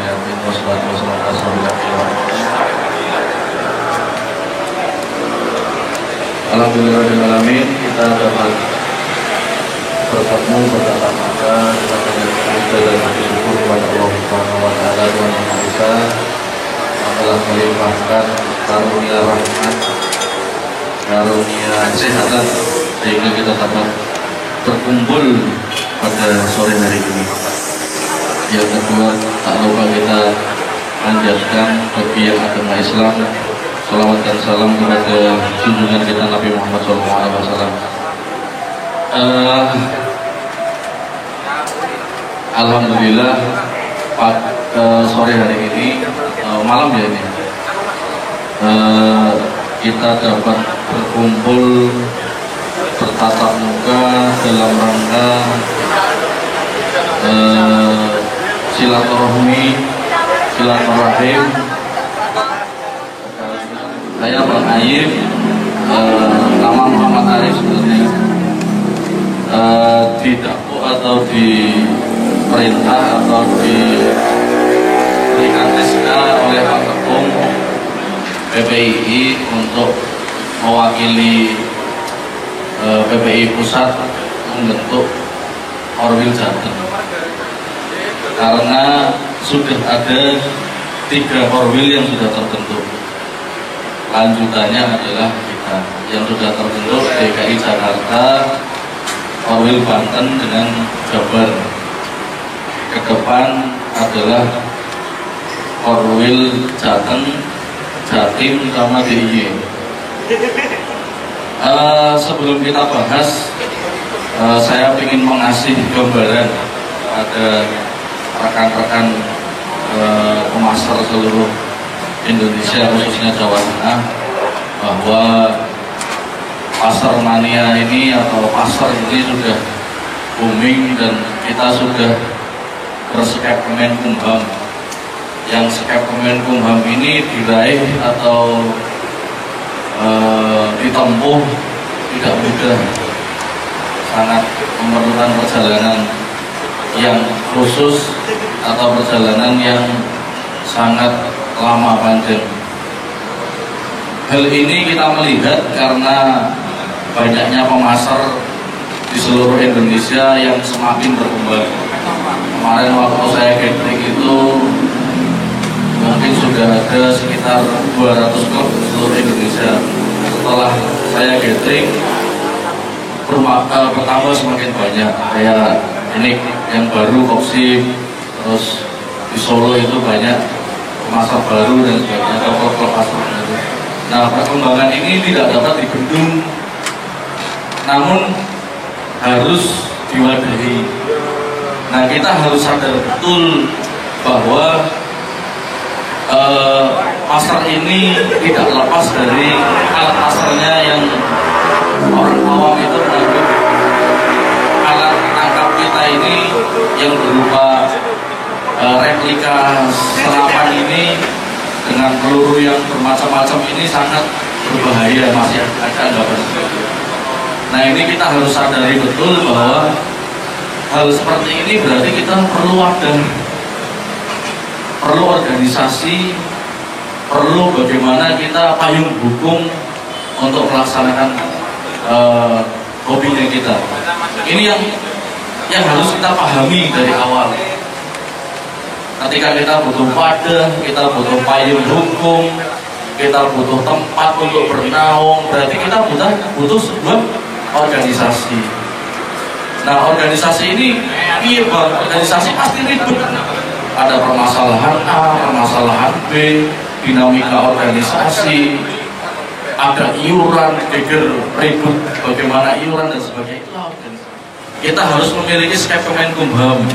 yamin wassalatu wassalamu ala rasulillah. Alhamdulillahirrahmanirrahim, kita dapat bertemu bertatap muka dengan bersyukur kepada Allah Subhanahu wa taala Tuhan Yang Maha Esa yang telah melimpahkan karunia rahmat, karunia kesehatan sehingga kita dapat terkumpul pada sore hari ini. Yang kedua, tak lupa kita panjatkan bagi yang agama Islam salawat dan salam kepada junjungan kita Nabi Muhammad SAW. Alhamdulillah sore hari ini malam ya ini kita dapat berkumpul bertatap muka dalam rangka silaturahim. Saya Bang Ayib, nama Muhammad Arif sebenarnya, didakwa atau diperintah atau diberikan SK oleh Pak Ketum PPII untuk mewakili PPI Pusat membentuk Orwil Jateng, karena sudah ada 3 Orwil yang sudah terbentuk. Lanjutannya adalah kita yang sudah terbentuk DKI Jakarta, Orwil Banten dengan Jabar. Ke depan adalah Orwil Jateng, Jatim sama DIY. Sebelum kita bahas, saya ingin mengasih gambaran pada rekan-rekan pemasar seluruh Indonesia, khususnya Jawa Tengah, bahwa pasar mania ini atau pasar ini sudah booming dan kita sudah berskep Kemenkumham. Yang skep Kemenkumham ini diraih atau ditempuh tidak mudah, sangat memerlukan perjalanan yang khusus atau perjalanan yang sangat lama panjang. Hal ini kita melihat karena banyaknya pemasar di seluruh Indonesia yang semakin berkembang. Kemarin waktu saya gathering itu mungkin sudah ada sekitar 200 klub di seluruh Indonesia. Setelah saya gathering bertambah semakin banyak. Kayak ini yang baru Kopsip, terus di Solo itu banyak masa baru dan sebagainya, klub-klub pasar. Nah, perkembangan ini tidak dapat dibendung, namun harus diwadahi. Nah, kita harus sadar betul bahwa pasar ini tidak lepas dari alat pasarnya yang orang awam itu menganggap alat tangkap kita ini yang berupa replika senapan ini dengan peluru yang bermacam-macam ini sangat berbahaya, masih ada anggapan. Nah, ini kita harus sadari betul bahwa hal seperti ini berarti kita perlu wadah, perlu organisasi, perlu bagaimana kita payung hukum untuk melaksanakan hobinya kita. Ini yang harus kita pahami dari awal. Ketika kita butuh wadah, kita butuh payung hukum, kita butuh tempat untuk bernaung, berarti kita butuh sebuah organisasi. Nah, organisasi ini, organisasi pasti ribet. Ada permasalahan A, permasalahan B, dinamika organisasi, ada iuran, geger, ribut, bagaimana iuran dan sebagainya. Kita harus memiliki skep Kemenkumham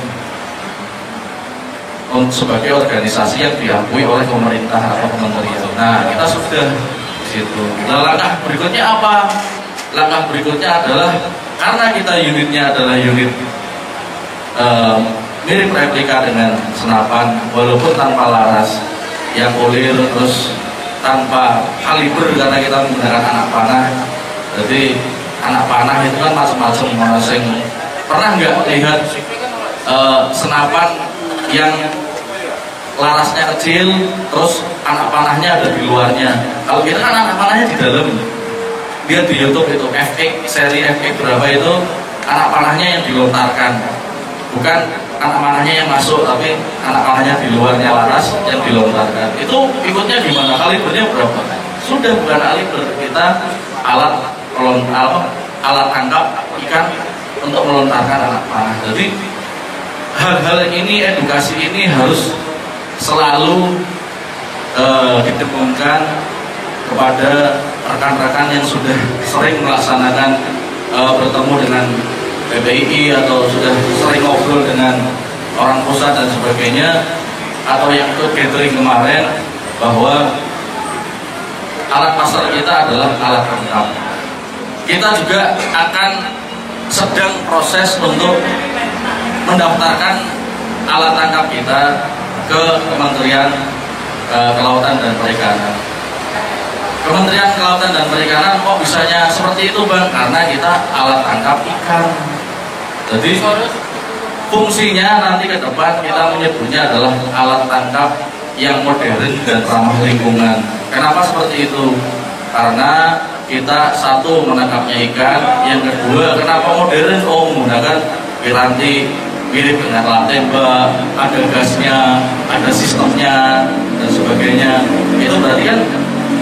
sebagai organisasi yang diakui oleh pemerintah atau kementerian. Nah, kita sudah di situ. Nah, langkah berikutnya apa? Langkah berikutnya adalah karena kita unitnya adalah unit mirip replika dengan senapan, walaupun tanpa laras yang ulir, terus tanpa kaliber karena kita menggunakan anak panah. Jadi anak panah itu kan macam-macam. Pernah nggak lihat senapan yang larasnya kecil, terus anak panahnya ada di luarnya. Kalau kita kan anak panahnya di dalam. Dia di YouTube itu FX, seri FX berapa itu anak panahnya yang dilontarkan, bukan anak panahnya yang masuk, tapi anak panahnya di luarnya laras yang dilontarkan. Itu ikutnya gimana? Kalibernya berapa? Sudah bukan kaliber, kita alat tangkap ikan untuk melontarkan anak panah. Jadi hal-hal ini, edukasi ini harus selalu didengungkan kepada rekan-rekan yang sudah sering melaksanakan bertemu dengan PPII atau sudah sering ngobrol dengan orang pusat dan sebagainya, atau yang ikut gathering kemarin, bahwa alat pasar kita adalah alat tangkap. Kita juga akan sedang proses untuk mendaftarkan alat tangkap kita ke Kementerian Kelautan dan Perikanan. Kementerian Kelautan dan Perikanan kok bisanya seperti itu Bang? Karena kita alat tangkap ikan. Jadi fungsinya nanti ke depan kita menyebutnya adalah alat tangkap yang modern dan ramah lingkungan. Kenapa seperti itu? Karena kita satu menangkapnya ikan, yang kedua kenapa modern? Oh, menggunakan piranti mirip dengan alat tembak, ada gasnya, ada sistemnya dan sebagainya. Itu berarti kan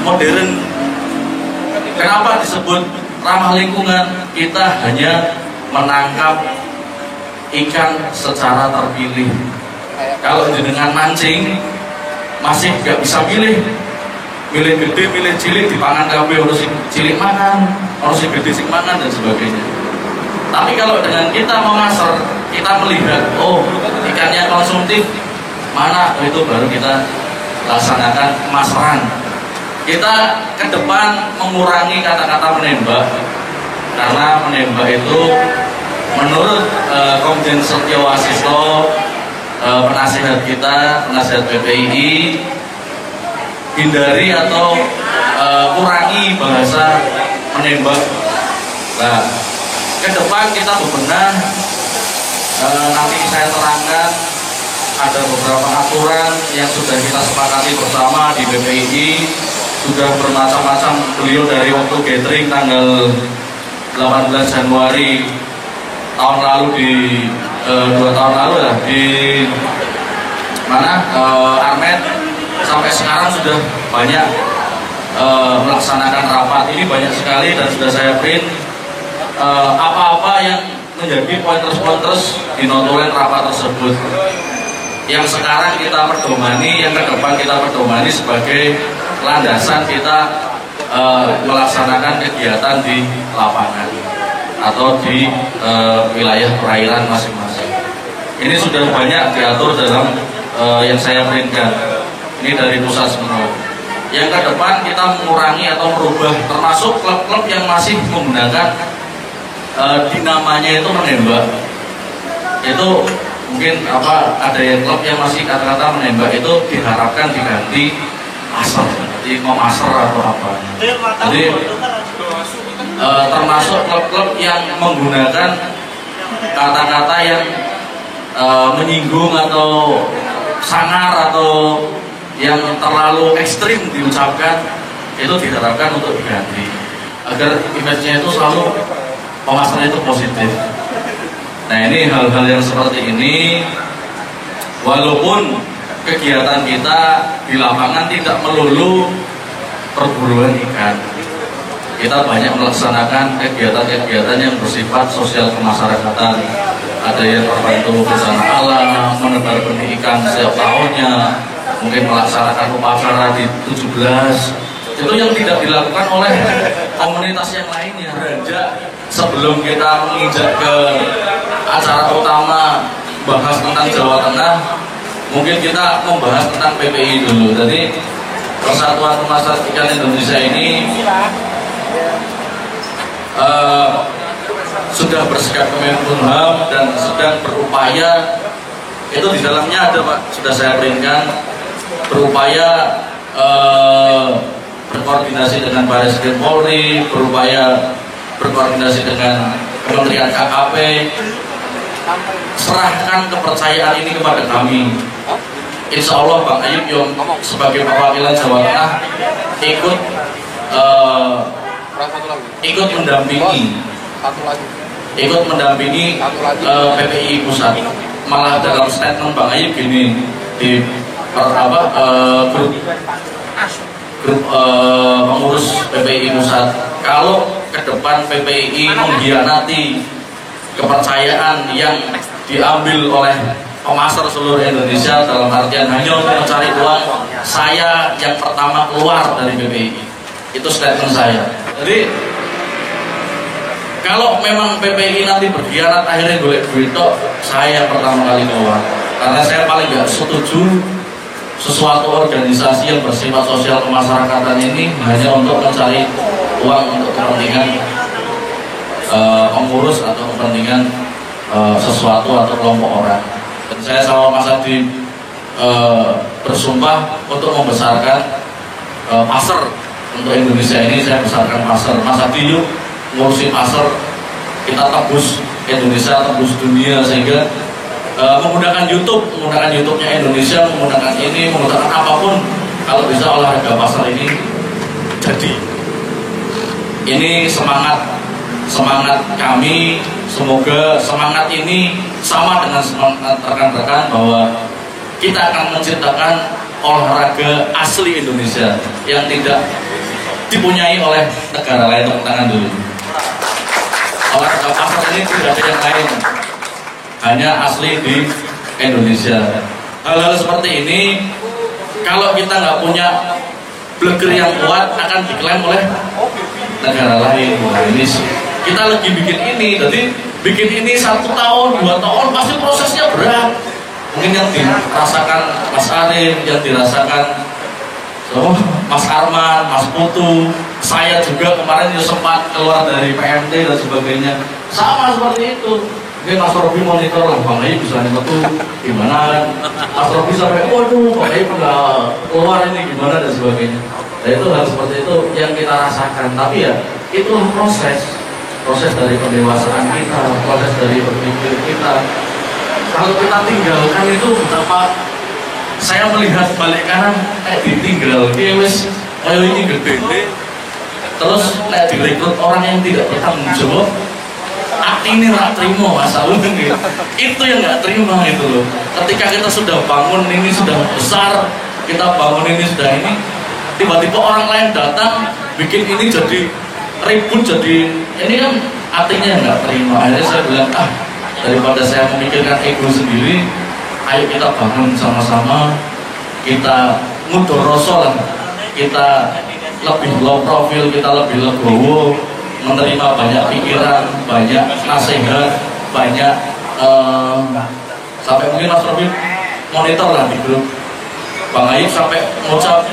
modern. Kenapa disebut ramah lingkungan? Kita hanya menangkap ikan secara terpilih. Kalau dengan mancing masih nggak bisa milih gede, milih cilik, dipangan kabeh, harus cilik makan, harus gede sing makan dan sebagainya. Tapi kalau dengan kita memasar, kita melihat, oh ikannya konsumtif, mana itu baru kita laksanakan pemasaran. Kita ke depan mengurangi kata-kata menembak, karena menembak itu menurut Komjen Setio Wasisto, penasihat kita, penasihat PPII, hindari atau kurangi bahasa menembak. Nah, ke depan kita bebenah, nanti saya terangkan ada beberapa aturan yang sudah kita sepakati bersama di PPII. Sudah bermacam-macam, beliau dari waktu gathering tanggal 18 Januari tahun lalu di 2 tahun lalu lah di mana Armet, sampai sekarang sudah banyak melaksanakan rapat. Ini banyak sekali dan sudah saya print apa-apa yang menjadi pointers-pointers di notulen rapat tersebut, yang sekarang kita perdomani, yang ke depan kita perdomani sebagai landasan kita melaksanakan kegiatan di lapangan atau di wilayah perairan masing-masing. Ini sudah banyak diatur dalam yang saya printkan. Ini dari pusat semua. Yang ke depan kita mengurangi atau merubah, termasuk klub-klub yang masih menggunakan dinamanya itu menembak. Itu mungkin ada yang klub yang masih kata-kata menembak, itu diharapkan diganti asal, jadi memasar atau apa. Jadi termasuk klub-klub yang menggunakan kata-kata yang menyinggung atau sangar atau yang terlalu ekstrim diucapkan, itu diharapkan untuk diganti agar image-nya itu selalu pemasaran itu positif. Nah, ini hal-hal yang seperti ini, walaupun kegiatan kita di lapangan tidak melulu perburuan ikan, kita banyak melaksanakan kegiatan-kegiatan yang bersifat sosial kemasyarakatan. Ada yang terbantu bencana alam, menebar benih ikan setiap tahunnya, mungkin melaksanakan upacara di 17. Itu yang tidak dilakukan oleh komunitas yang lainnya. Sebelum kita menginjak ke acara utama bahas tentang Jawa Tengah, mungkin kita membahas tentang PPI dulu. Jadi Persatuan Pemasaran Ikan Indonesia ini sudah bersikap Kemenkumham dan sedang berupaya, itu di dalamnya ada Pak, sudah saya printkan, berupaya berkoordinasi dengan Baris Krim Polri, berupaya berkoordinasi dengan Kementerian KKP. Serahkan kepercayaan ini kepada kami. insya Allah Bang Ayub yang sebagai perwakilan Jawa Tengah ikut mendampingi PPI pusat. Malah dalam statement Bang Ayub gini di grup pengurus PPI pusat, kalau ke depan PPI mengkhianati kepercayaan yang diambil oleh pemasar seluruh Indonesia dalam artian hanya untuk mencari uang, saya yang pertama keluar dari PPI. Itu statement saya. Jadi kalau memang PPI nanti berkhianat akhirnya golek duit, saya yang pertama kali keluar, karena saya paling gak setuju sesuatu organisasi yang bersifat sosial kemasyarakatan ini hanya untuk mencari uang untuk kepentingan pengurus atau kepentingan sesuatu atau kelompok orang. Dan saya sama Mas Adi bersumpah untuk membesarkan pasar untuk Indonesia ini. Saya besarkan pasar. Mas Adi yuk ngurusin pasar, kita tebus Indonesia, tebus dunia, sehingga menggunakan YouTube-nya Indonesia, menggunakan ini, menggunakan apapun, kalau bisa olahraga pasar ini jadi. Ini semangat kami, semoga semangat ini sama dengan semangat rekan-rekan bahwa kita akan menciptakan olahraga asli Indonesia yang tidak dipunyai oleh negara lain. Tepuk tangan dulu. Olahraga pasar ini tidak ada yang lain, hanya asli di Indonesia. Hal-hal seperti ini kalau kita nggak punya bleger yang kuat akan diklaim oleh negara lain. Nah, ini kita lagi bikin ini, jadi bikin ini 1 tahun, 2 tahun pasti prosesnya berat. Mungkin yang dirasakan Mas Arif, yang dirasakan Mas Arman, Mas Putu, saya juga kemarin sempat keluar dari PMT dan sebagainya, sama seperti itu. Mungkin Mas Robi monitor lah, Bang Ayub bisa tuh gimana, Mas Robi sampai waduh Bang Ayub nggak keluar ini gimana dan sebagainya. Nah, itu hal seperti itu yang kita rasakan. Tapi ya itulah proses dari pendewasaan kita, proses dari berpikir kita. Kalau kita tinggalkan itu betapa saya melihat balik kanan ditinggal, wis kayak ini gede. Terus direkrut orang yang tidak bertanggung jawab, ini nggak terima masalah gitu. Itu yang nggak terima itu loh. Ketika kita sudah bangun ini sudah besar, kita bangun ini sudah ini, tiba-tiba orang lain datang bikin ini jadi ribut, jadi ini kan artinya nggak terima. Akhirnya saya bilang daripada saya memikirkan ego sendiri, ayo kita bangun sama-sama, kita mudoroso lah, kita lebih low profile, kita lebih legowo, menerima banyak pikiran, banyak nasihat, banyak sampai mungkin Mas Robin monitor lah di grup Bang Ayub sampai ngucap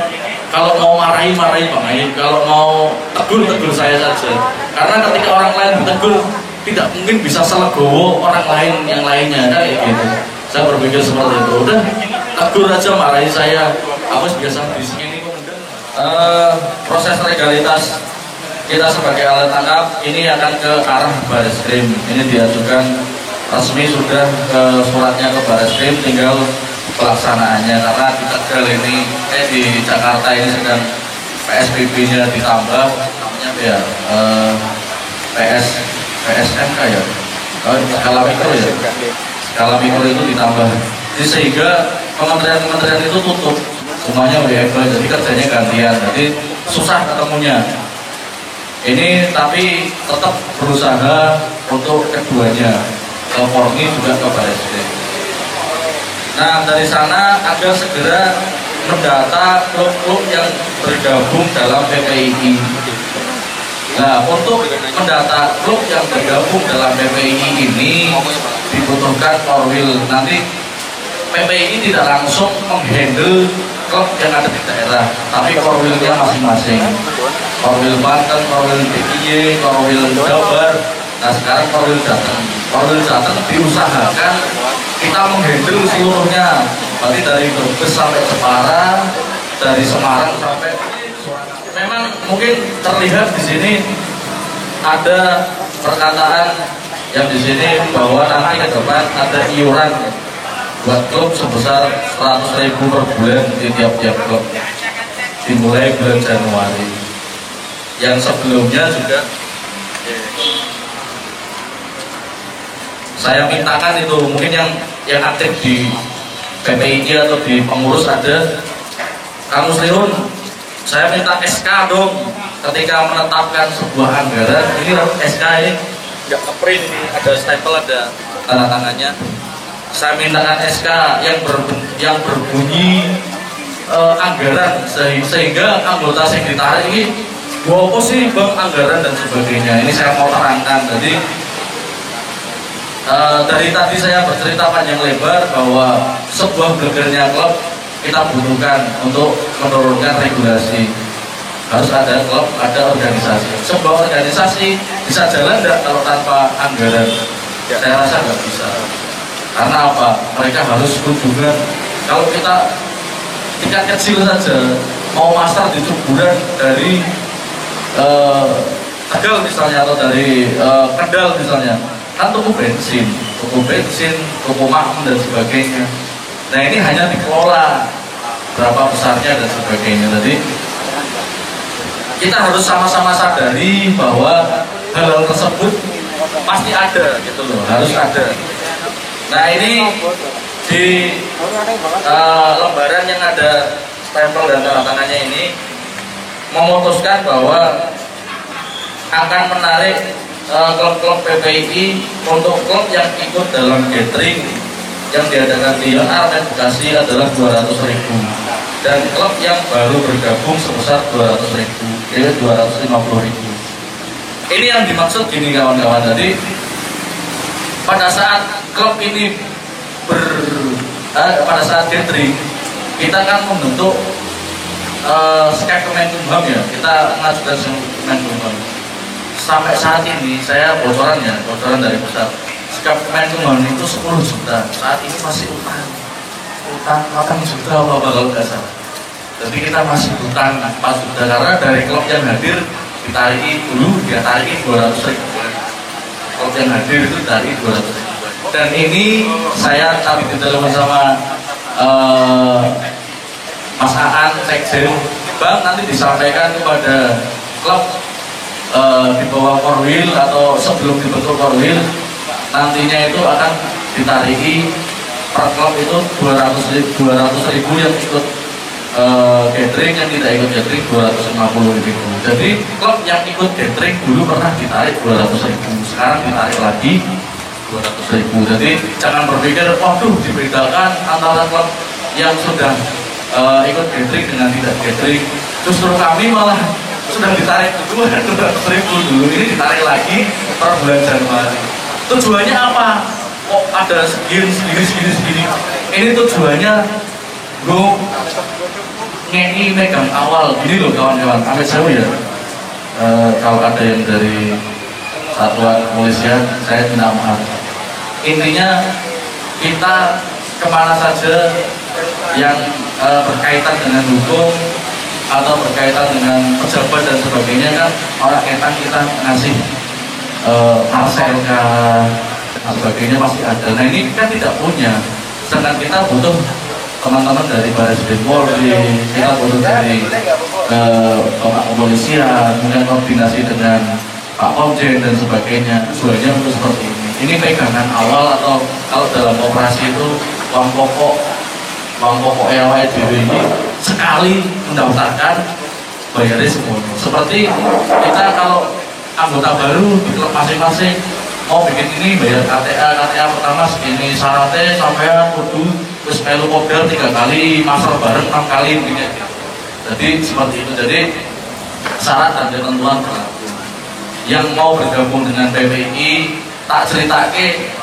kalau mau marahi Bang Ayub, kalau mau tegur saya saja, karena ketika orang lain ditegur tidak mungkin bisa selegowo orang lain yang lainnya kan gitu. Saya berpikir seperti itu, udah tegur aja, marahi saya, aku biasa di sini kemudian proses legalitas kita sebagai alat tangkap ini akan ke arah Bareskrim. Ini diajukan resmi sudah suratnya ke Bareskrim, tinggal pelaksanaannya karena di Tegal ini di Jakarta ini sedang PSBB-nya ditambah, namanya ya PSMK ya, skala mikro ya, skala mikro itu ditambah. Jadi sehingga kementerian-kementerian itu tutup semuanya WFH, jadi kerjanya gantian, jadi susah ketemunya. Ini tapi tetap berusaha untuk keduanya, ke Polri juga ke Bareskrim. Nah dari sana agar segera mendata klub-klub yang bergabung dalam PPII. Nah untuk mendata klub yang bergabung dalam PPII ini dibutuhkan Korwil. Nanti PPII tidak langsung menghandle klub yang ada di daerah, tapi Korwilnya masing-masing. Korwil Banten, Korwil DIY, Korwil Jabar. Nah sekarang Korwil Jateng diusahakan kita menghandle seluruhnya. Berarti dari Brebes sampai Jepara, dari Semarang sampai. Memang mungkin terlihat di sini ada perkataan yang di sini bahwa nanti ke depan ada iuran. buat klub sebesar 100.000 per bulan di tiap-tiap klub dimulai bulan Januari. Yang sebelumnya juga saya mintakan itu, mungkin yang aktif di PPI atau di pengurus ada, Kang Musliun, saya minta SK dong ketika menetapkan sebuah anggaran. Ini SK ini nggak ngeprint, ini ada stempel, ada tanda tangannya. Saya mintakan SK yang berbunyi anggaran, sehingga anggota sekretariat ini apa sih bang anggaran dan sebagainya. Ini saya mau terangkan. Jadi dari tadi saya bercerita panjang lebar bahwa sebuah gegernya klub kita butuhkan untuk menurunkan regulasi. Harus ada klub, ada organisasi. Sebuah organisasi bisa jalan tidak kalau tanpa anggaran? Saya rasa nggak bisa. Karena apa? Mereka harus kunjungan. Kalau kita tingkat kecil saja mau master di Cuburan dari Tegal misalnya atau dari Kendal misalnya, kan tuku bensin, tuku makmum dan sebagainya. Nah ini hanya dikelola berapa besarnya dan sebagainya. Jadi kita harus sama-sama sadari bahwa hal-hal tersebut pasti ada gitu loh, harus ada. Nah ini di lembaran yang ada stempel dan tanda tangannya ini memutuskan bahwa akan menarik klub-klub PPI untuk klub yang ikut dalam gathering yang diadakan di Armet Bekasi adalah 200.000, dan klub yang baru bergabung sebesar 200.000, yaitu 250.000. Ini yang dimaksud gini kawan-kawan. Jadi pada saat klub ini pada saat gathering kita kan membentuk skep Kemenkumham ya, kita mengajukan Kemenkumham. Sampai saat ini saya bocoran dari pusat, skep Kemenkumham itu 10 juta, saat ini masih utang 8 juta kalau nggak salah. Jadi kita masih utang 4 juta karena dari klub yang hadir ditariki dulu, dia tariki 200.000. Klub yang hadir itu dari 200.000. Dan ini saya tadi ditelepon sama Mas Aan, Sekjen, Bang, nanti disampaikan kepada klub di bawah Korwil atau sebelum dibentuk Korwil, nantinya itu akan ditariki per klub itu 200.000 yang ikut gathering, yang tidak ikut gathering 250.000. Jadi klub yang ikut gathering dulu pernah ditarik 200.000, sekarang ditarik lagi 200.000. Jadi jangan berpikir, waduh dibedakan antara klub yang sudah ikut gathering dengan tidak gathering. Justru kami malah sudah ditarik dulu 200.000 dulu, ini ditarik lagi per bulan Januari. Tujuannya apa? Kok ada segini? Ini tujuannya gue ngeni megang awal gini loh kawan-kawan. Amit jauh ya. Kalau ada yang dari satuan kepolisian, saya minta maaf. Intinya kita kemana saja yang berkaitan dengan hukum atau berkaitan dengan pejabat dan sebagainya kan orang kaitan kita ngasih parcel dan sebagainya pasti ada. Nah ini kan tidak punya, sedangkan kita butuh teman-teman dari Baris Krim Polri, kita butuh dari Bapak Kepolisian, mungkin koordinasi dengan Pak Komjen dan sebagainya. Tujuannya untuk seperti ini. Ini pegangan awal, atau kalau dalam operasi itu uang pokok EWDW ini sekali mendaftarkan bayarnya semua. Seperti kita kalau anggota baru di klub masing-masing mau bikin ini bayar KTA pertama segini, syaratnya sampai kudu terus melu kopdar 3 kali, master bareng 6 kali begini. Jadi seperti itu. Jadi syarat dan ketentuan berlaku. Yang mau bergabung dengan PPI tak ceritake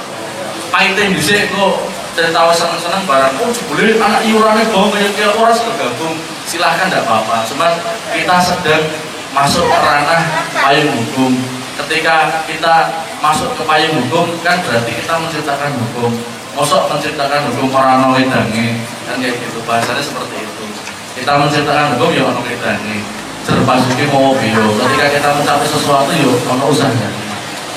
paiting dhisik kok cerita seneng-seneng barang, oh boleh anak iurannya bang kayak orang bergabung, silahkan tidak apa-apa. Cuman kita sedang masuk ke ranah payung hukum. Ketika kita masuk ke payung hukum kan berarti kita menciptakan hukum. Mosok menciptakan hukum para wedange kan kayak gitu, bahasanya seperti itu. Kita menciptakan hukum ya ono wedange. Serpasuki mau bio. Ketika kita mencapai sesuatu yo ono usahanya.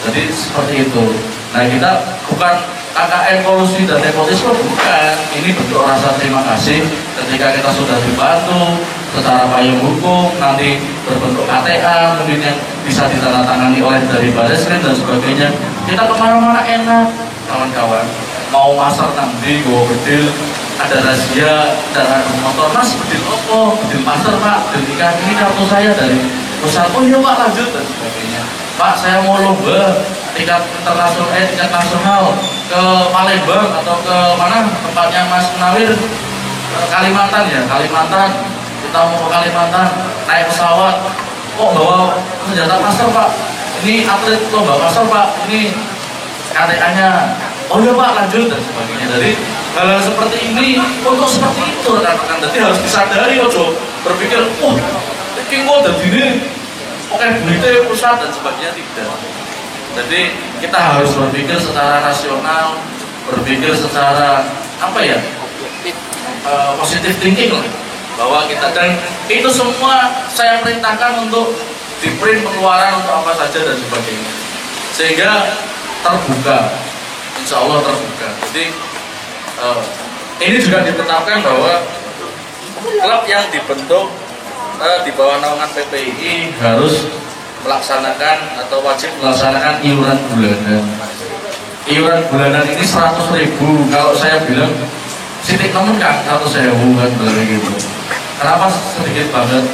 Jadi seperti itu. Nah kita bukan KKN kolusi dan nepotisme, bukan. Ini bentuk rasa terima kasih ketika kita sudah dibantu secara payung hukum, nanti berbentuk KTA mungkin yang bisa ditandatangani oleh dari Barreskrim dan sebagainya. Kita kemana-mana enak, kawan-kawan. Mau pasar nanti gue bedil, ada razia kendaraan motor, mas bedil opo, bedil pasar pak, bedil ikan, ini kartu saya dari pusat. Oh iya pak, lanjut dan sebagainya. Pak, saya mau lomba tingkat internasional, tingkat nasional ke Palembang atau ke mana tempatnya Mas Munawir, Kalimantan ya, Kalimantan. Kita mau ke Kalimantan naik pesawat, kok bawa senjata pasar pak? Ini atlet lomba pasar pak, ini KTA-nya. Oh iya pak, lanjut dan sebagainya. Jadi hal-hal seperti ini untuk seperti itu rekan-rekan. Jadi harus disadari, ojo berpikir, ini kok udah gini, oke berita pusat dan sebagainya, tidak. Jadi kita harus berpikir secara rasional, berpikir secara apa ya, positive thinking lah, bahwa kita, dan itu semua saya perintahkan untuk di print pengeluaran untuk apa saja dan sebagainya, sehingga terbuka, insya Allah terbuka. Jadi ini juga ditetapkan bahwa klub yang dibentuk di bawah naungan PPII harus melaksanakan atau wajib melaksanakan iuran bulanan. Iuran bulanan ini 100.000. Kalau saya bilang sitik temen kan 100.000 kan gitu. Kenapa sedikit banget?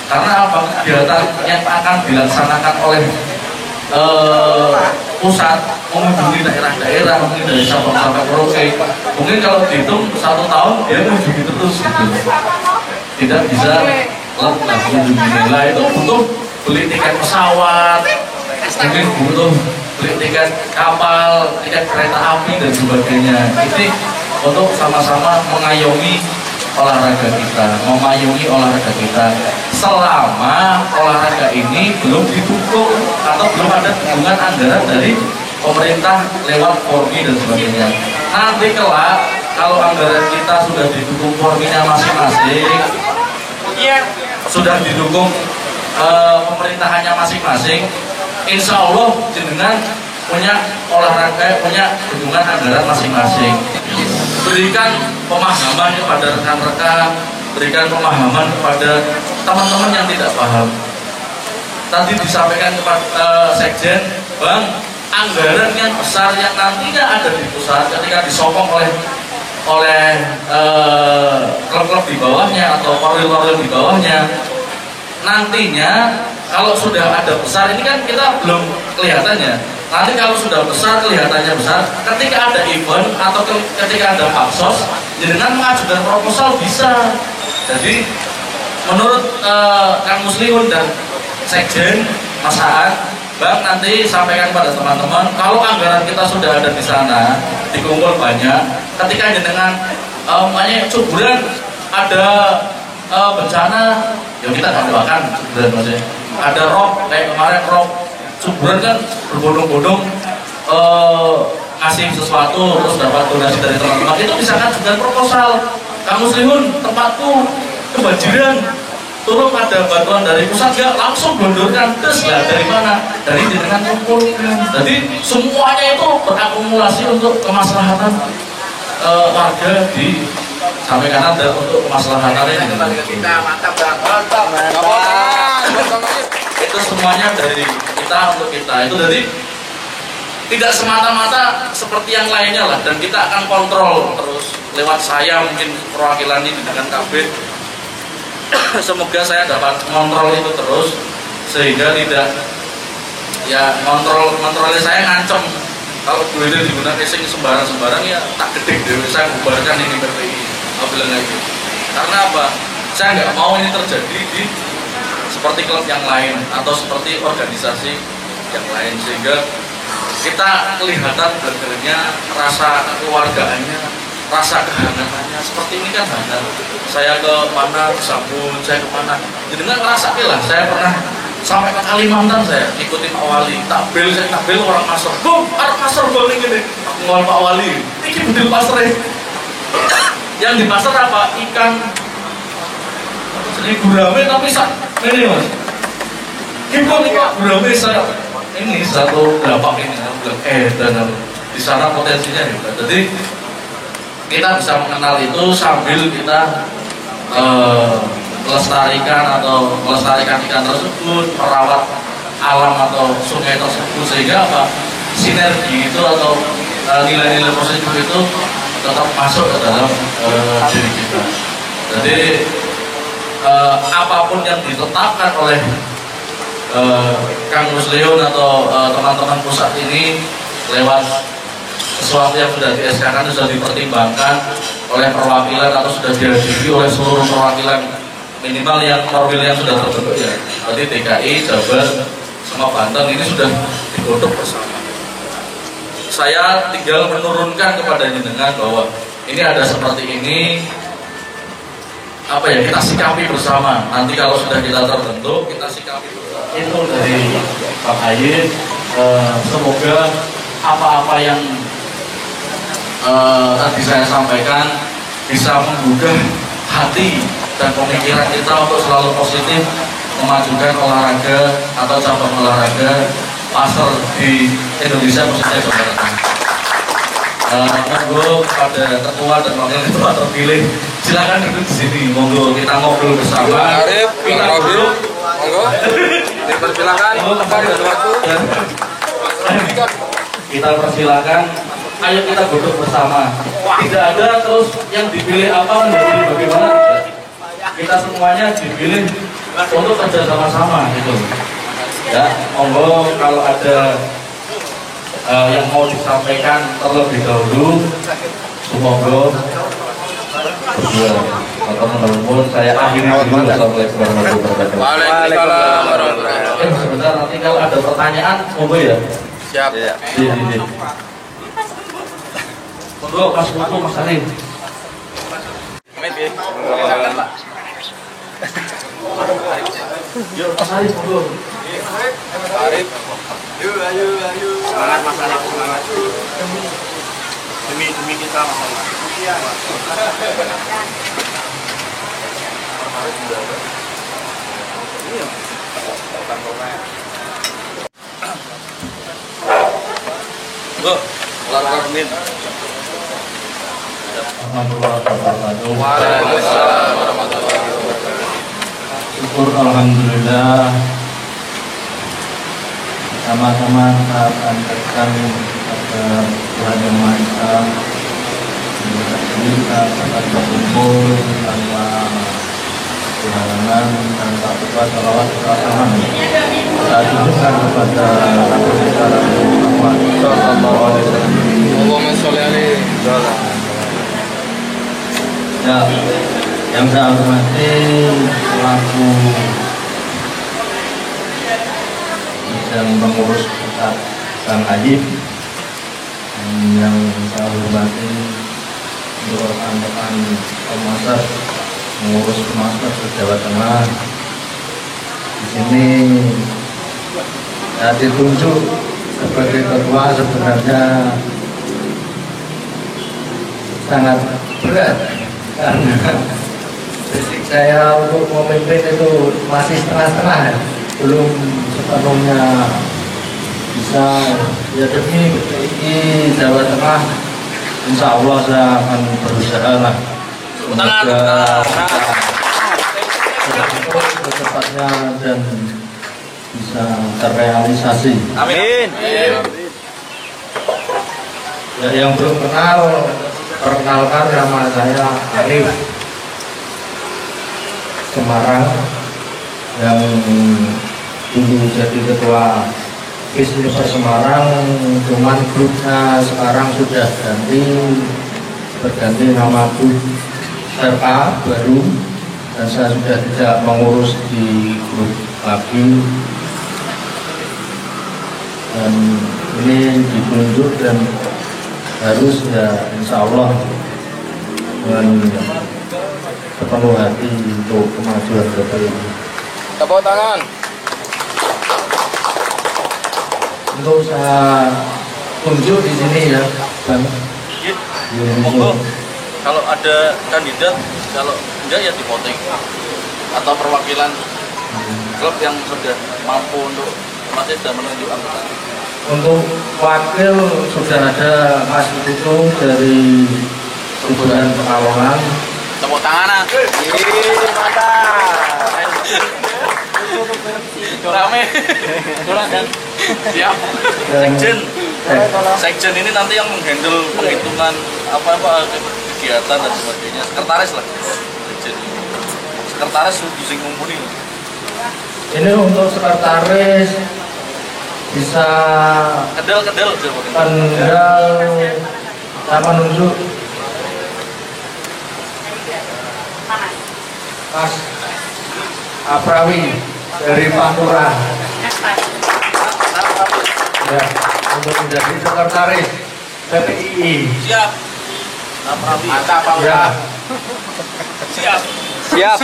Karena apa? Kegiatan yang akan dilaksanakan oleh pusat mengunjungi daerah-daerah, mungkin dari Sabang sampai Merauke. Mungkin kalau dihitung 1 tahun dia mengunjungi terus gitu. Tidak bisa mengunjungi nilai, itu butuh beli tiket pesawat, mungkin butuh beli tiket kapal, tiket kereta api dan sebagainya. Ini untuk sama-sama mengayomi olahraga kita, memayungi olahraga kita. Selama olahraga ini belum didukung atau belum ada dukungan anggaran dari pemerintah lewat Pormi dan sebagainya. Nanti kelak kalau anggaran kita sudah didukung Porminya masing-masing, sudah didukung pemerintahannya masing-masing, insya Allah jenengan punya olahraga, punya dukungan anggaran masing-masing. Berikan pemahaman kepada rekan-rekan, berikan pemahaman kepada teman-teman yang tidak paham. Tadi disampaikan kepada Sekjen, Bang, anggaran yang besar yang nantinya ada di pusat ketika disokong oleh klub-klub di bawahnya atau koril-koril di bawahnya, nantinya kalau sudah ada besar, ini kan kita belum kelihatannya. Nanti kalau sudah besar, kelihatannya besar, ketika ada event atau ketika ada paksos, dengan mengajukan proposal bisa. Jadi menurut Kang Muslimun dan Sekjen Mas Aan, Bang, nanti sampaikan pada teman-teman, kalau anggaran kita sudah ada di sana, dikumpul banyak, ketika dengan makanya cuburan ada bencana, ya kita nggak doakan cuburan maksudnya. Ada rob, kayak kemarin rob, cuburan kan berbondong-bondong ngasih sesuatu terus dapat donasi dari teman-teman, itu bisa kan dengan proposal. Kamu Muslimun, tempatku kebanjiran, tolong ada bantuan dari pusat nggak? Langsung blondorkan, terus nggak dari mana? Dari dengan kumpulkan. Jadi semuanya itu berakumulasi untuk kemaslahatan warga di sampai kanan dan untuk kemaslahatan kita mantap. Itu semuanya dari kita untuk kita. Itu jadi tidak semata-mata seperti yang lainnya lah, dan kita akan kontrol terus lewat saya, mungkin perwakilan ini dengan KB. Semoga saya dapat kontrol itu terus sehingga tidak ya kontrolnya saya ngancem. Kalau duit itu digunakan sing sembarang-sembarang ya tak gede deh, saya bubarkan ini PPI. Aku bilang lagi. Karena apa? Saya nggak mau ini terjadi di seperti klub yang lain atau seperti organisasi yang lain, sehingga kita kelihatan benar-benarnya rasa kekeluargaannya, rasa kehangatannya. Seperti ini kan hangat. Saya ke mana disambut, saya ke mana. Jadi nggak ngerasa lah. Saya pernah sampai ke Kalimantan, saya ikutin Pak Wali. Saya takbil orang pasar. Bum, ada pasar bang ini. Aku ngawal Pak Wali. Ini bedil pasar ya. Yang di pasar apa? Ikan. Ini gurame tapi ini mas. Gimana nih Pak gurame saya? Ini satu lapak ini. Dan di sana potensinya hebat. Jadi kita bisa mengenal itu sambil kita melestarikan ikan tersebut, merawat alam atau sungai tersebut, sehingga apa, sinergi itu atau nilai-nilai positif itu tetap masuk ke dalam diri kita. Jadi apapun yang ditetapkan oleh Kang Rusleon atau teman-teman pusat ini lewat sesuatu yang sudah di-SK-kan, sudah dipertimbangkan oleh perwakilan atau sudah dihadiri oleh seluruh perwakilan minimal yang perwakilan yang sudah terbentuk ya. Berarti DKI, Jabar, sama Banten ini sudah digodok bersama. Saya tinggal menurunkan kepada jenengan bahwa ini ada seperti ini, apa ya, kita sikapi bersama. Nanti kalau sudah kita terbentuk, kita sikapi bersama. Itu dari Pak Aye. Semoga apa-apa yang tadi saya sampaikan bisa menggugah hati dan pemikiran kita untuk selalu positif memajukan olahraga atau cabang olahraga pasar di Indonesia, khususnya Jawa Tengah. Monggo pada ketua dan wakil ketua terpilih silakan duduk di sini. Monggo kita ngobrol bersama. Kita ngobrol. Monggo. Dipersilakan. Kita persilakan. Ayo kita duduk bersama. Tidak ada terus yang dipilih apa menjadi bagaimana. Kita semuanya dipilih untuk kerja sama-sama gitu. Ya, monggo kalau ada yang mau disampaikan terlebih dahulu, semoga berdua atau menurut saya akhiri dulu. Assalamualaikum warahmatullahi wabarakatuh. Waalaikumsalam warahmatullahi wabarakatuh. Sebentar, nanti kalau ada pertanyaan monggo ya. Siap. Monggo Mas Putu, Mas Arif. Yuk Mas Arif, monggo. Arif. Ayo. Semangat Mas Arif, semangat. Demi kita Mas Arif. Go, lakukan min. Waalaikumsalam warahmatullahi wabarakatuh. Syukur alhamdulillah. Sama-sama kita panjatkan kepada Tuhan Yang Maha Esa. Kita dapat berkumpul tanpa kehalangan, tanpa lupa salawat bersama. Kita tunjukkan kepada Nabi kita Muhammad sallallahu alaihi wasallam. Allahumma sholli alaihi. Ya, yang saya hormati selaku yang mengurus pusat Sang Ajib, yang saya hormati untuk rekan-rekan Pemasar mengurus Pemasar di Jawa Tengah. Di sini saya ditunjuk sebagai ketua, sebenarnya sangat berat karena fisik saya untuk memimpin itu masih setengah-setengah, belum sepenuhnya bisa. Ya demi PPI Jawa Tengah, insya Allah saya akan berusaha lah, semoga secepatnya dan bisa terrealisasi. Amin. Ya, yang belum kenal, perkenalkan, nama saya Arif Semarang, yang dulu jadi ketua Bisnis Semarang, cuman grupnya sekarang sudah berganti nama grup RK baru, dan saya sudah tidak mengurus di grup lagi, dan ini ditunjuk dan harus ya insya Allah dengan sepenuh hati untuk kemajuan PPI. Tepuk tangan. Untuk saya tunjuk di sini ya, Bang. Monggo. Kalau ada kandidat, kalau enggak ya di voting atau perwakilan klub yang sudah mampu untuk masih sudah menunjuk anggota. Untuk wakil sudah ada Mas Putu dari Hubungan Pekalongan. Tepuk tangan, ah. Mantap. Rame. Siap. Sekjen. Sekjen ini nanti yang menghandle penghitungan apa kegiatan dan sebagainya. Sekretaris lah. Sekjen. Sekretaris sing ngumpuli. Ini untuk sekretaris bisa Kedel. tanggal sama nunjuk Mas Aprawi dari Pantura ya, untuk menjadi sekretaris PPII. Siap. Mantap, Pak. Ya, Siap.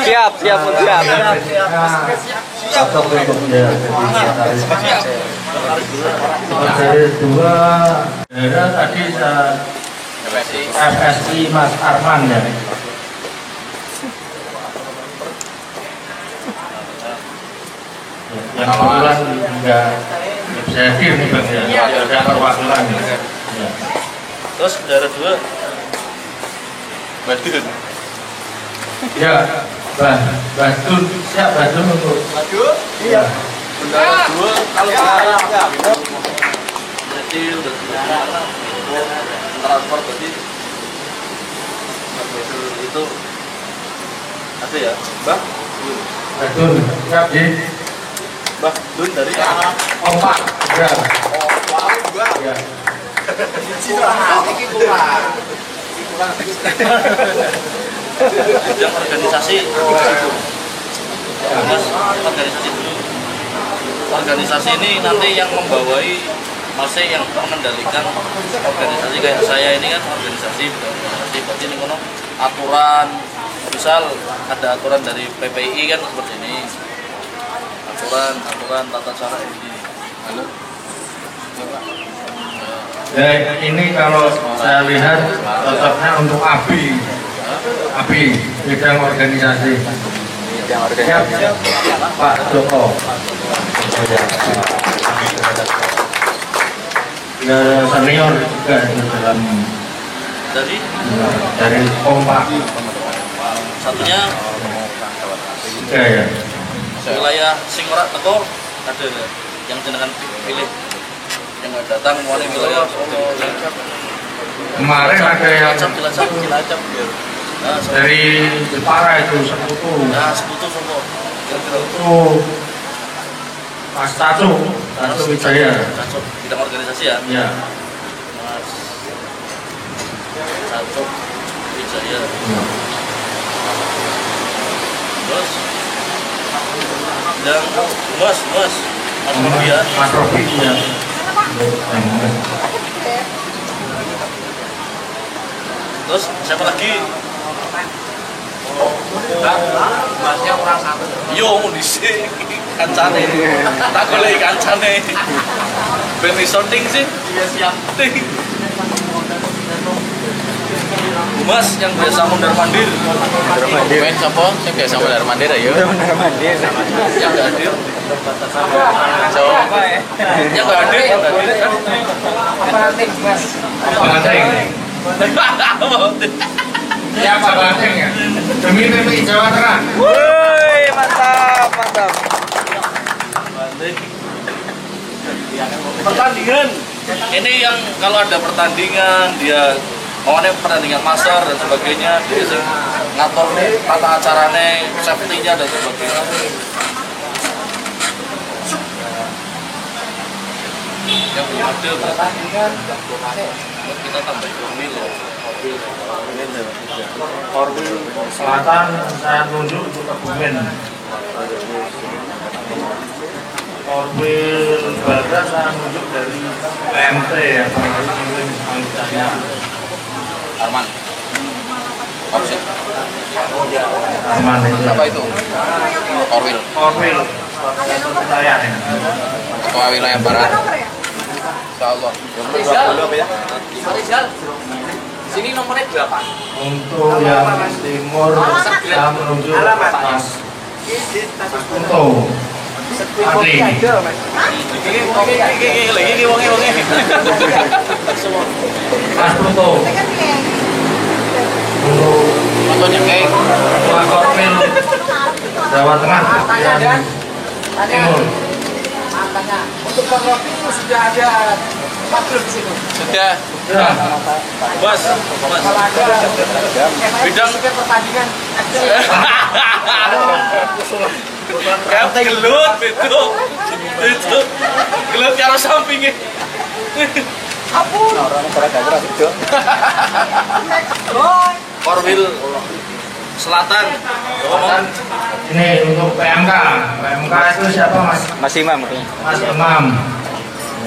Siap. Atau bentuknya jadi sekretaris. Sekretaris dua daerah tadi FSI Mas Arman ya. Yang kebetulan nggak bisa hadir nih Bang ya, ada perwakilan ya. Terus daerah 2 Badun. Ya, Badun siap Badun untuk Badun? iya. daerah 2 kalau jadi udah transport berarti itu ada ya Bang Badun siap di Bang Dun dari Ompak ya. Ya. bidang organisasi Mas organisasi dulu. Organisasi ini nanti yang membawai masih yang mengendalikan organisasi kayak saya ini kan organisasi berarti ini kono aturan misal ada aturan dari PPI kan seperti ini aturan tata cara ini. Halo. Ya, ini kalau saya lihat cocoknya untuk ABI bidang organisasi. Siap, Pak Joko. Ya, senior juga di dalam dari Kompak. Satunya Ya, ya. wilayah sing ora teko ada yang jenengan pilih yang nggak datang mulai wilayah Solo. Kemarin ada yang Cilacap. Nah, dari Jepara itu Sekutu. nah sekutu Solo. Kira-kira Itu Mas Tacu Wijaya. Cacok bidang organisasi ya. Ya. Mas Cacok Wijaya. Terus dan Mas Robian. Mas Robi ya. Terus siapa lagi? Masnya kurang satu. Yo dhisik kancane. Tak goleki kancane. Ben iso ting sih. Iya, siap. Ting. Mas yang biasa mondar-mandir. Ben sapa sing biasa mondar mandir ayo. Yang nggak hadir. So, Yang nggak hadir. Banteng. Siapa Banteng ya? Demi PPI Jawa Tengah. Woi, mantap. Pertandingan. Ini yang kalau ada pertandingan dia ada pertandingan master dan sebagainya dia sing ngatur tata acarane, safety-nya dan sebagainya. Yang belum ada pertandingan kita tambahin Korwil Selatan saya tunjuk untuk Kebumen. Korwil Barat saya tunjuk dari PMT ya, anggotanya Arman. Opsi. Arman itu. Apa itu? Korwil. Korwil saya ya. Ketua wilayah barat. Insyaallah. Rizal. Sini nomornya 8. Untuk yang timur saya menunjuk Mas Kunto. Adli. Lagi wonge. Mas Pluto. Untuk Fotonya kayak Ketua Korwil Jawa Tengah dan Timur. Untuk Rocky sudah ada patrol di situ. sudah. Ya, Bos. Kalau ada Bidang pertandingan. kayak gelut itu. Gelut karo sampingnya. Korwil Selatan. ini untuk PMK. PMK itu siapa Mas? Mas Imam. Mas Imam.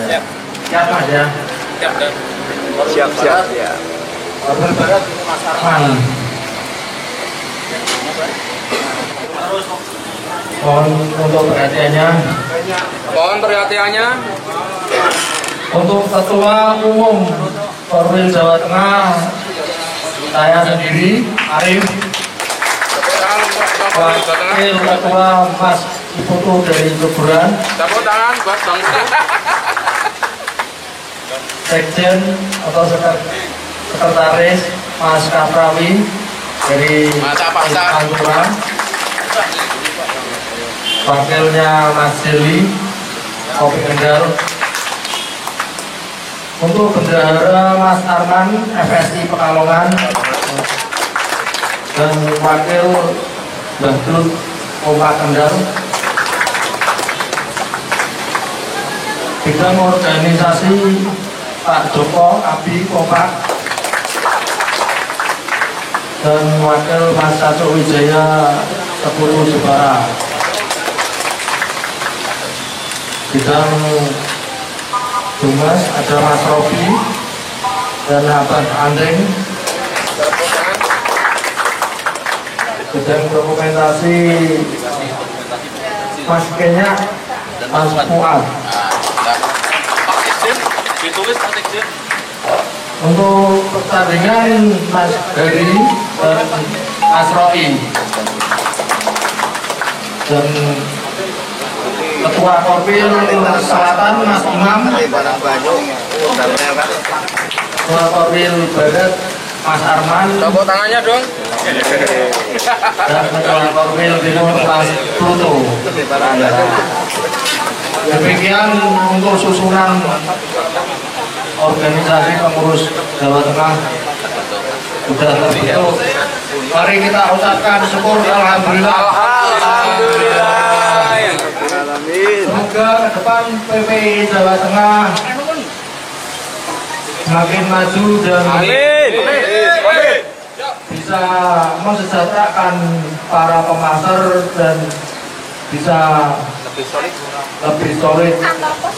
Siap. Siap Mas ya. Siap dan Siap ya. Korwil Barat Mas Arman. Mohon untuk perhatiannya. Mohon perhatiannya. Untuk Ketua Umum Korwil Jawa Tengah, saya sendiri Arif. Wakil Ketua Mas Iputu dari Leburan. Tepuk tangan buat Bang Ustaz. Sekjen atau sekretaris Mas Kaprawi dari Mas apa, Ustaz? Pantura. Wakilnya Mas Jeli Kopi Kendal. Untuk bendahara Mas Arman FSI Pekalongan dan wakil Badrut Koma Kendal. Bidang organisasi Pak Joko Abi Kompak dan wakil Mas Caco Wijaya Tepuru Jepara. Bidang Humas ada Mas Robi dan Abah Andeng. Bidang dokumentasi Mas Kenya Mas Fuad. Pak Sekjen ditulis Pak Sekjen. Untuk pertandingan Mas Heri dan Mas Roy dan Ketua Korwil Selatan Mas Imam, Ketua Korwil Barat Mas Arman, Tepuk tangannya dong. dan Ketua Korwil Timur Mas Pluto. Demikian untuk susunan organisasi pengurus Jawa Tengah sudah terbentuk. Mari kita ucapkan syukur alhamdulillah. Semoga ke depan PPI Jawa Tengah semakin maju dan bisa mensejahterakan para pemasar dan bisa lebih solid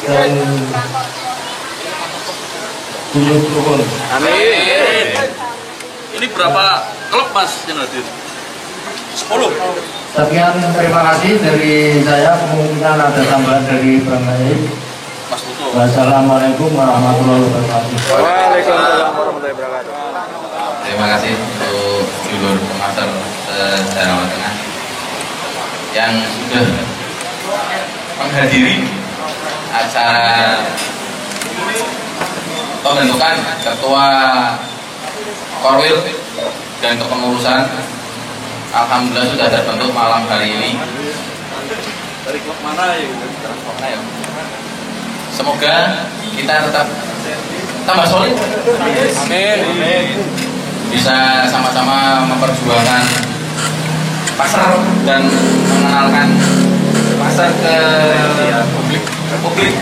dan guyup rukun. Amin. Ini berapa klub Mas yang hadir? 10. Sekian, terima kasih dari saya. Kemungkinan ada tambahan dari Bang Haib. Mas Putu. Wassalamualaikum warahmatullahi wabarakatuh. Waalaikumsalam warahmatullahi wabarakatuh. Terima kasih untuk Jurur Pemasar Jawa Tengah yang sudah menghadiri acara pembentukan Ketua Korwil dan kepengurusan. Alhamdulillah sudah terbentuk malam hari ini. Dari klub mana ya? Semoga kita tetap tambah solid. Amin. Bisa sama-sama memperjuangkan pasar dan mengenalkan pasar ke publik.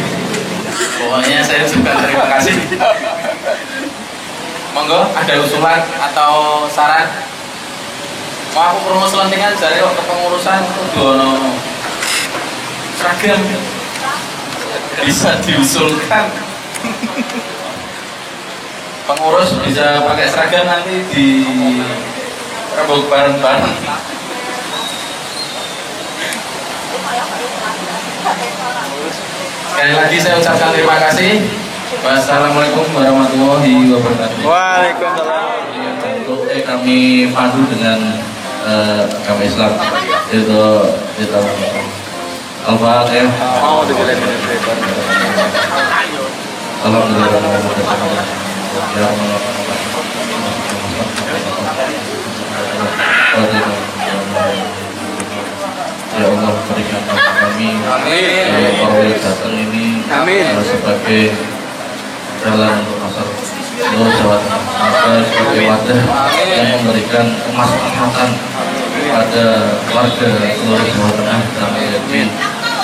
Pokoknya saya juga terima kasih. Monggo ada usulan atau saran? Mau aku promo selentingan dari waktu pengurusan Dono seragam bisa diusulkan. Pengurus bisa pakai seragam nanti di rebut bareng-bareng. Sekali lagi saya ucapkan terima kasih. Wassalamualaikum warahmatullahi wabarakatuh. Waalaikumsalam. Untuk kami padu dengan agama Islam itu Al-Fatihah. Alhamdulillah. Ya Allah, berikan kami para datang ini sebagai jalan untuk masuk seluruh Jawa Tengah, sebagai wadah yang memberikan kemaslahatan pada warga seluruh Jawa Tengah dan yakin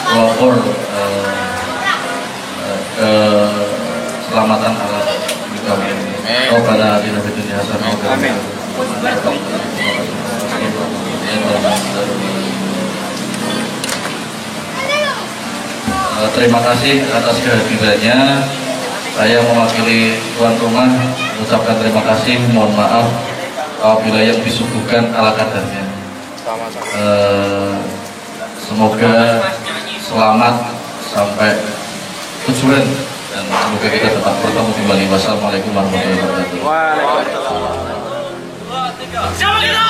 pelopor keselamatan alam kami. Rabbana atina fid dunya hasanah wa fil akhirati hasanah. Terima kasih atas kehadirannya. Saya mewakili tuan rumah mengucapkan terima kasih. Mohon maaf apabila yang disuguhkan ala kadarnya. Semoga selamat sampai tujuan dan semoga kita tetap bertemu kembali. Wassalamualaikum warahmatullahi wabarakatuh. Siapa kita?